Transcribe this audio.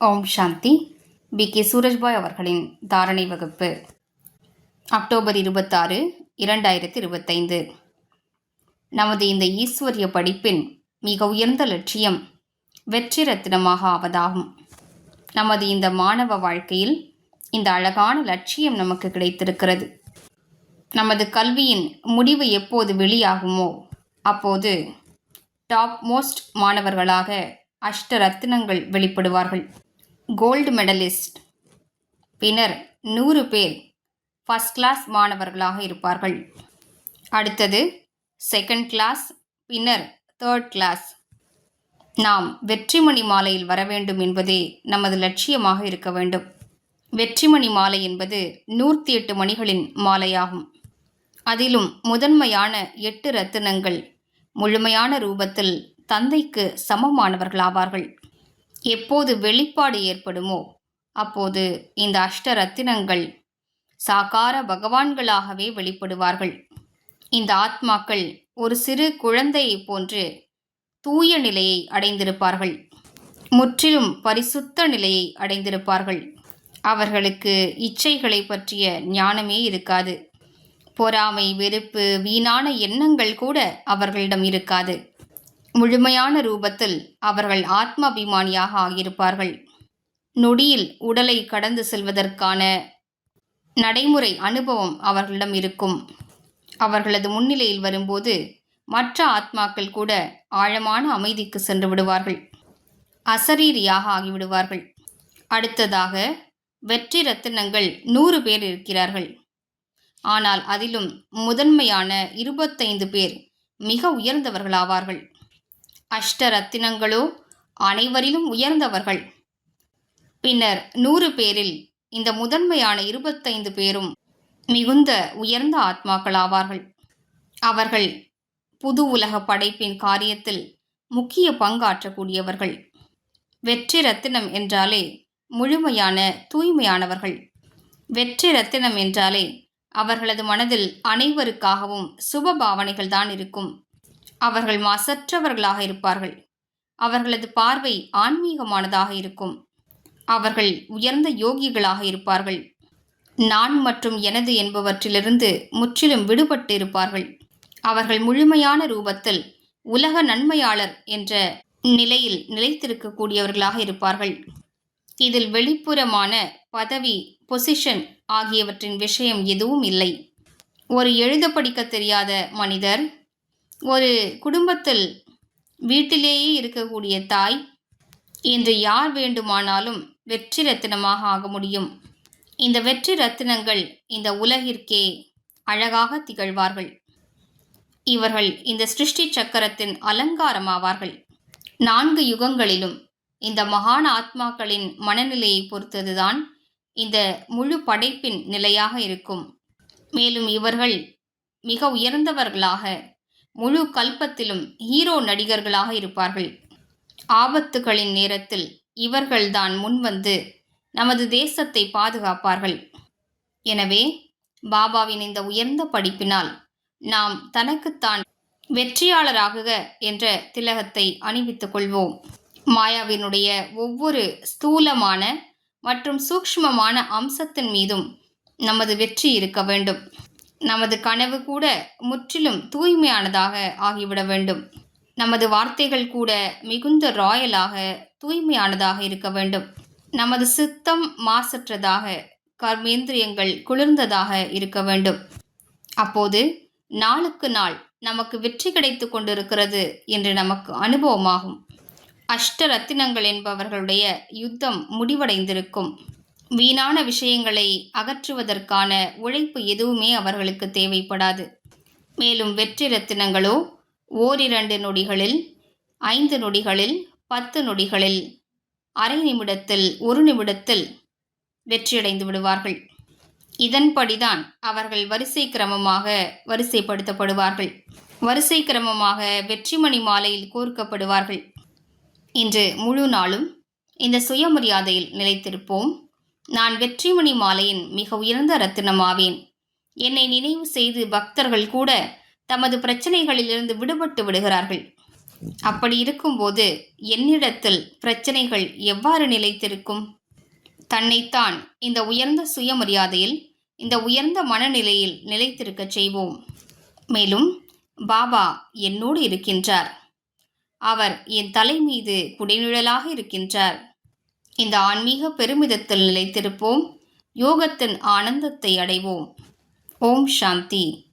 ஓம் சாந்தி. K Surajbhai அவர்களின் தாரணை வகுப்பு அக்டோபர் 26, 2025. நமது இந்த ஈஸ்வரிய படிப்பின் மிக உயர்ந்த லட்சியம் வெற்றி ரத்தினமாக ஆவதாகும். நமது இந்த மாணவ வாழ்க்கையில் இந்த அழகான லட்சியம் நமக்கு கிடைத்திருக்கிறது. நமது கல்வியின் முடிவு எப்போது வெளியாகுமோ அப்போது டாப் மோஸ்ட் மாணவர்களாக அஷ்ட ரத்தினங்கள் வெளிப்படுவார்கள். கோல்டு மெடலிஸ்ட், பின்னர் 100 பேர் ஃபர்ஸ்ட் கிளாஸ் மாணவர்களாக இருப்பார்கள். அடுத்தது செகண்ட் கிளாஸ், பின்னர் தேர்ட் கிளாஸ். நாம் வெற்றிமணி மாலையில் வர வேண்டும் என்பதே நமது லட்சியமாக இருக்க வேண்டும். வெற்றிமணி மாலை என்பது 108 மணிகளின் மாலையாகும். அதிலும் முதன்மையான 8 ரத்தினங்கள் முழுமையான ரூபத்தில் தந்தைக்கு சமமானவர்களாவார்கள். எப்போது வெளிப்பாடு ஏற்படுமோ அப்போது இந்த அஷ்ட ரத்தினங்கள் சாகார பகவான்களாகவே வெளிப்படுவார்கள். இந்த ஆத்மாக்கள் ஒரு சிறு குழந்தையை போன்று தூய நிலையை அடைந்திருப்பார்கள். முற்றிலும் பரிசுத்த நிலையை அடைந்திருப்பார்கள். அவர்களுக்கு இச்சைகளை பற்றிய ஞானமே இருக்காது. பொறாமை, வெறுப்பு, வீணான எண்ணங்கள் கூட அவர்களிடம் இருக்காது. முழுமையான ரூபத்தில் அவர்கள் ஆத்மாபிமானியாக ஆகியிருப்பார்கள். நொடியில் உடலை கடந்து செல்வதற்கான நடைமுறை அனுபவம் அவர்களிடம் இருக்கும். அவர்களது முன்னிலையில் வரும்போது மற்ற ஆத்மாக்கள் கூட ஆழமான அமைதிக்கு சென்று விடுவார்கள். அசரீரியாக ஆகிவிடுவார்கள். அடுத்ததாக வெற்றி ரத்தினங்கள் 100 பேர் இருக்கிறார்கள். ஆனால் அதிலும் முதன்மையான 25 பேர் மிக உயர்ந்தவர்களாவார்கள். அஷ்ட ரத்தினங்களோ அனைவரிலும் உயர்ந்தவர்கள். பின்னர் 100 பேரில் இந்த முதன்மையான 25 பேரும் மிகுந்த உயர்ந்த ஆத்மாக்களாவார்கள். அவர்கள் புது உலக படைப்பின் காரியத்தில் முக்கிய பங்காற்றக்கூடியவர்கள். வெற்றி ரத்தினம் என்றாலே முழுமையான தூய்மையானவர்கள். வெற்றி ரத்தினம் என்றாலே அவர்களது மனதில் அனைவருக்காகவும் சுப பாவனைகள் தான் இருக்கும். அவர்கள் மாசற்றவர்களாக இருப்பார்கள். அவர்களது பார்வை ஆன்மீகமானதாக இருக்கும். அவர்கள் உயர்ந்த யோகிகளாக இருப்பார்கள். நான் மற்றும் எனது என்பவற்றிலிருந்து முற்றிலும் விடுபட்டு இருப்பார்கள். அவர்கள் முழுமையான ரூபத்தில் உலக நன்மையாளர் என்ற நிலையில் நிலைத்திருக்கக்கூடியவர்களாக இருப்பார்கள். இதில் வெளிப்புறமான பதவி, பொசிஷன் ஆகியவற்றின் விஷயம் எதுவும் இல்லை. ஒரு எழுத படிக்க தெரியாத மனிதர், ஒரு குடும்பத்தில் வீட்டிலேயே இருக்கக்கூடிய தாய் என்று யார் வேண்டுமானாலும் வெற்றி ரத்தினமாக ஆக முடியும். இந்த வெற்றி ரத்தினங்கள் இந்த உலகிற்கே அழகாக திகழ்வார்கள். இவர்கள் இந்த சிருஷ்டி சக்கரத்தின் அலங்காரமாவார்கள். 4 யுகங்களிலும் இந்த மகான் ஆத்மாக்களின் மனநிலையை பொறுத்ததுதான் இந்த முழு படைப்பின் நிலையாக இருக்கும். மேலும் இவர்கள் மிக உயர்ந்தவர்களாக முழு கல்பத்திலும் ஹீரோ நடிகர்களாக இருப்பார்கள். ஆபத்துகளின் நேரத்தில் இவர்கள்தான் முன்வந்து நமது தேசத்தை பாதுகாப்பார்கள். எனவே பாபாவின் இந்த உயர்ந்த படிப்பினால் நாம் தனக்குத்தான் வெற்றியாளராகுக என்ற திலகத்தை அணிவித்துக் கொள்வோம். மாயாவினுடைய ஒவ்வொரு ஸ்தூலமான மற்றும் சூக்ஷ்மமான அம்சத்தின் மீதும் நமது வெற்றி இருக்க வேண்டும். நமது கனவு கூட முற்றிலும் தூய்மையானதாக ஆகிவிட வேண்டும். நமது வார்த்தைகள் கூட மிகுந்த ராயலாக தூய்மையானதாக இருக்க வேண்டும். நமது சித்தம் மாசற்றதாக, கர்மேந்திரியங்கள் குளிர்ந்ததாக இருக்க வேண்டும். அப்போது நாளுக்கு நாள் நமக்கு வெற்றி கிடைத்து கொண்டிருக்கிறது என்று நமக்கு அனுபவமாகும். அஷ்ட ரத்தினங்கள் என்பவர்களுடைய யுத்தம் முடிவடைந்திருக்கும். வீணான விஷயங்களை அகற்றுவதற்கான உழைப்பு எதுவுமே அவர்களுக்கு தேவைப்படாது. மேலும் வெற்றி ரத்தினங்களோ 1-2 நொடிகளில், 5 நொடிகளில், 10 நொடிகளில், அரை நிமிடத்தில், 1 நிமிடத்தில் வெற்றியடைந்து விடுவார்கள். இதன்படிதான் அவர்கள் வரிசை கிரமமாக வரிசைப்படுத்தப்படுவார்கள். வரிசை கிரமமாக வெற்றிமணி மாலையில் கோர்க்கப்படுவார்கள். இன்று முழு நாளும் இந்த சுயமரியாதையில் நிலைத்திருப்போம். நான் வெற்றிமணி மாலையின் மிக உயர்ந்த ரத்தினமாவேன். என்னை நினைவு செய்து பக்தர்கள் கூட தமது பிரச்சனைகளிலிருந்து விடுபட்டு விடுகிறார்கள். அப்படி இருக்கும்போது என்னிடத்தில் பிரச்சனைகள் எவ்வாறு நிலைத்திருக்கும்? தன்னைத்தான் இந்த உயர்ந்த சுயமரியாதையில், இந்த உயர்ந்த மனநிலையில் நிலைத்திருக்கச் செய்வோம். மேலும் பாபா என்னோடு இருக்கின்றார். அவர் என் தலை மீது குடைநிழலாக இருக்கின்றார். இந்த ஆன்மீக பெருமிதத்தில் நிலைத்திருப்போம். யோகத்தின் ஆனந்தத்தை அடைவோம். ஓம் சாந்தி.